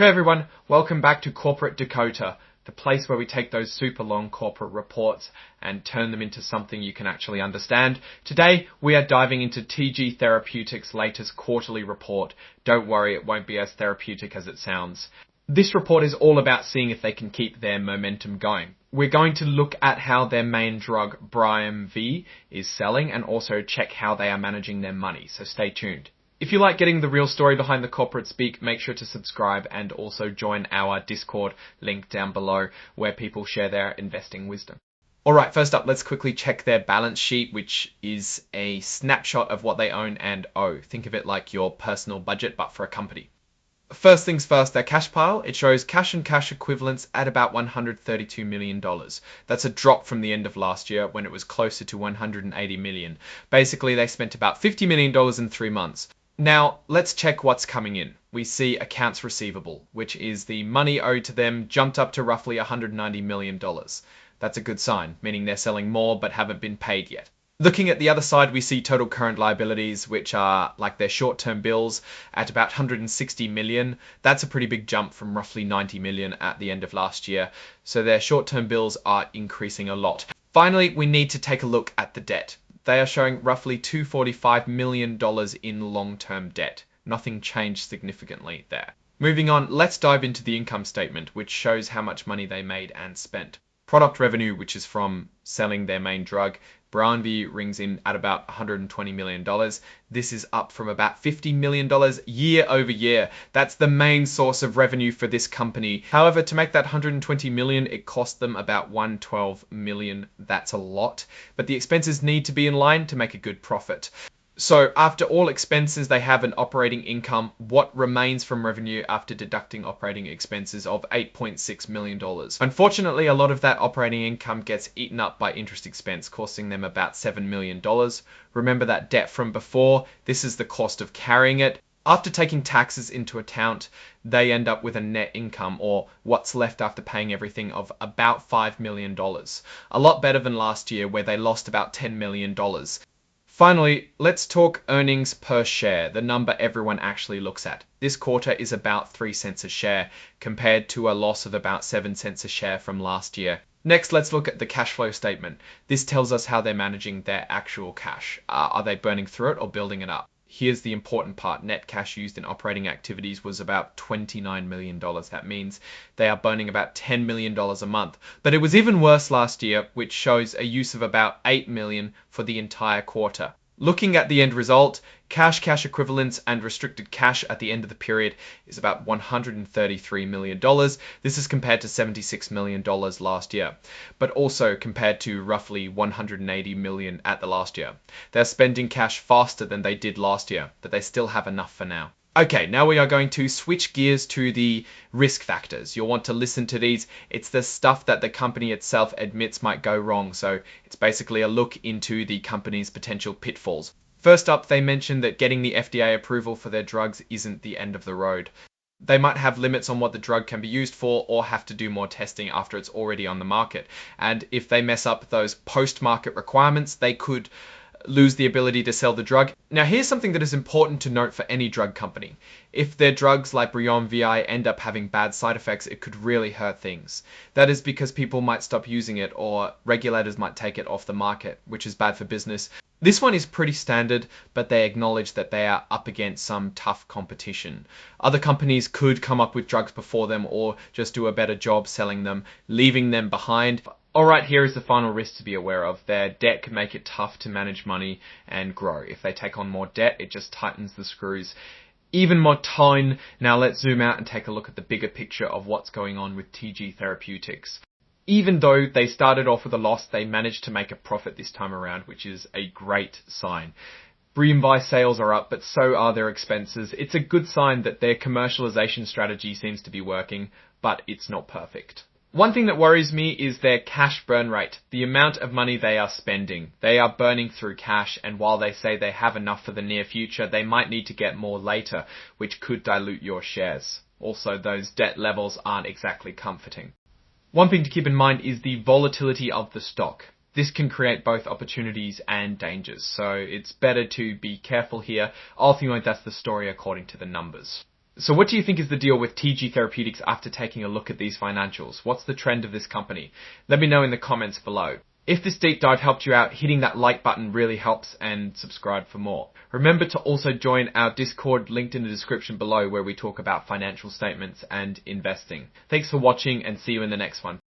Hey everyone, welcome back to Corporate Dakota, the place where we take those super long corporate reports and turn them into something you can actually understand. Today, we are diving into TG Therapeutics' latest quarterly report. Don't worry, it won't be as therapeutic as it sounds. This report is all about seeing if they can keep their momentum going. We're going to look at how their main drug, BRIUMV, is selling and also check how they are managing their money, so stay tuned. If you like getting the real story behind the corporate speak, make sure to subscribe and also join our Discord link down below where people share their investing wisdom. Alright, first up, let's quickly check their balance sheet, which is a snapshot of what they own and owe. Think of it like your personal budget, but for a company. First things first, their cash pile, it shows cash and cash equivalents at about $132 million. That's a drop from the end of last year when it was closer to $180 million. Basically, they spent about $50 million in 3 months. Now, let's check what's coming in. We see accounts receivable, which is the money owed to them, jumped up to roughly $190 million. That's a good sign, meaning they're selling more but haven't been paid yet. Looking at the other side, we see total current liabilities, which are like their short-term bills at about $160 million. That's a pretty big jump from roughly $90 million at the end of last year. So their short-term bills are increasing a lot. Finally, we need to take a look at the debt. They are showing roughly $245 million in long-term debt. Nothing changed significantly there. Moving on, let's dive into the income statement, which shows how much money they made and spent. Product revenue, which is from selling their main drug, BRIUMV rings in at about $120 million. This is up from about $50 million year over year. That's the main source of revenue for this company. However, to make that $120 million, it cost them about $112 million. That's a lot, but the expenses need to be in line to make a good profit. So after all expenses, they have an operating income. What remains from revenue after deducting operating expenses of $8.6 million. Unfortunately, a lot of that operating income gets eaten up by interest expense, costing them about $7 million. Remember that debt from before? This is the cost of carrying it. After taking taxes into account, they end up with a net income, or what's left after paying everything, of about $5 million. A lot better than last year, where they lost about $10 million. Finally, let's talk earnings per share, the number everyone actually looks at. This quarter is about 3 cents a share, compared to a loss of about 7 cents a share from last year. Next, let's look at the cash flow statement. This tells us how they're managing their actual cash. Are they burning through it or building it up? Here's the important part. Net cash used in operating activities was about $29 million. That means they are burning about $10 million a month. But it was even worse last year, which shows a use of about $8 million for the entire quarter. Looking at the end result, cash equivalents, and restricted cash at the end of the period is about $133 million. This is compared to $76 million last year, but also compared to roughly $180 million at the last year. They're spending cash faster than they did last year, but they still have enough for now. Okay, now we are going to switch gears to the risk factors. You'll want to listen to these. It's the stuff that the company itself admits might go wrong. So it's basically a look into the company's potential pitfalls. First up, they mentioned that getting the FDA approval for their drugs isn't the end of the road. They might have limits on what the drug can be used for or have to do more testing after it's already on the market. And if they mess up those post-market requirements, they could lose the ability to sell the drug. Now, here's something that is important to note for any drug company. If their drugs like BRIUMV end up having bad side effects, it could really hurt things. That is because people might stop using it or regulators might take it off the market, which is bad for business. This one is pretty standard, but they acknowledge that they are up against some tough competition. Other companies could come up with drugs before them or just do a better job selling them, leaving them behind. Alright, here is the final risk to be aware of. Their debt can make it tough to manage money and grow. If they take on more debt, it just tightens the screws even more tight. Now let's zoom out and take a look at the bigger picture of what's going on with TG Therapeutics. Even though they started off with a loss, they managed to make a profit this time around, which is a great sign. BRIUMV sales are up, but so are their expenses. It's a good sign that their commercialization strategy seems to be working, but it's not perfect. One thing that worries me is their cash burn rate, the amount of money they are spending. They are burning through cash, and while they say they have enough for the near future, they might need to get more later, which could dilute your shares. Also, those debt levels aren't exactly comforting. One thing to keep in mind is the volatility of the stock. This can create both opportunities and dangers, so it's better to be careful here. Ultimately, that's the story according to the numbers. So what do you think is the deal with TG Therapeutics after taking a look at these financials? What's the trend of this company? Let me know in the comments below. If this deep dive helped you out, hitting that like button really helps, and subscribe for more. Remember to also join our Discord linked in the description below, where we talk about financial statements and investing. Thanks for watching, and see you in the next one.